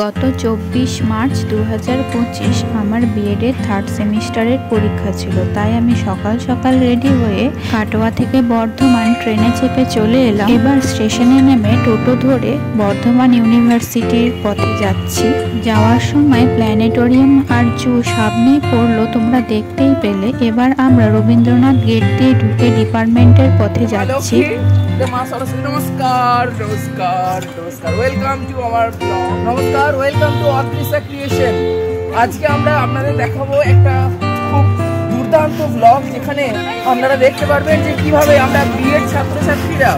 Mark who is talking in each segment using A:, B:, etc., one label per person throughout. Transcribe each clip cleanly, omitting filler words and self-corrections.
A: গত 24 মার্চ 2025 আমার বিএডের থার্ড সেমিস্টারের পরীক্ষা ছিল, তাই আমি সকাল সকাল রেডি হয়ে কাটোয়া থেকে বর্ধমান ট্রেনে চেপে চলে এলাম। এবার স্টেশনে নেমে টোটো ধরে বর্ধমান ইউনিভার্সিটির পথে যাচ্ছি। যাওয়ার সময় প্ল্যানেটোরিয়াম আর জু সামনেই পড়লো, তোমরা দেখতেই পেলে। এবার আমরা রবীন্দ্রনাথ গেট দিয়ে ঢুকে ডিপার্টমেন্টের পথে যাচ্ছি।
B: নমস্কার নমস্কার নমস্কার, ওয়েলকাম টু আওয়ার ব্লগ। নমস্কার, ওয়েলকাম টু অত্রিশা ক্রিয়েশন। আজকে আমরা আপনাদের দেখাবো একটা খুব দুর্দান্ত ব্লগ, যেখানে আপনারা দেখতে পারবেন যে কিভাবে আমরা বিএড ছাত্রছাত্রীরা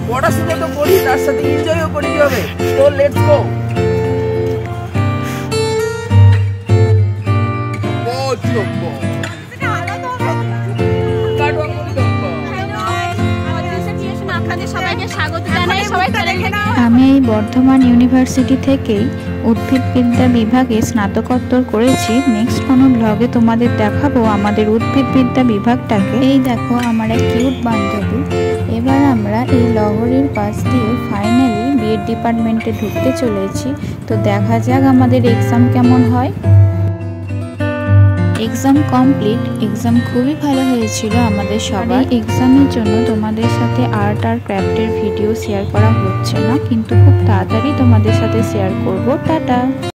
B: পড়াশোনা তো করি, তার সাথে এনজয়ও করি কিভাবে। তো লেটস গো।
A: আমি এই বর্ধমান ইউনিভার্সিটি থেকেই উদ্ভিদবিদ্যা বিভাগে স্নাতকোত্তর করেছি। নেক্সট কোনো ব্লগে তোমাদের দেখাবো আমাদের উদ্ভিদবিদ্যা বিভাগটাকে। এই দেখো আমার এক কিউট বান্ধবী। এবার আমরা এই লহরীর পাশ দিয়ে ফাইনালি বিএড ডিপার্টমেন্টে ঢুকতে চলেছি। তো দেখা যাক আমাদের এক্সাম কেমন হয়। Exam complete. এক্সাম খুবই ভালো হয়েছিল আমাদের সবার। এক্সামের জন্য তোমাদের সাথে আর্ট আর ক্রাফটের ভিডিও শেয়ার করা হচ্ছে না, কিন্তু খুব তাড়াতাড়ি তোমাদের সাথে শেয়ার করব। টাটা।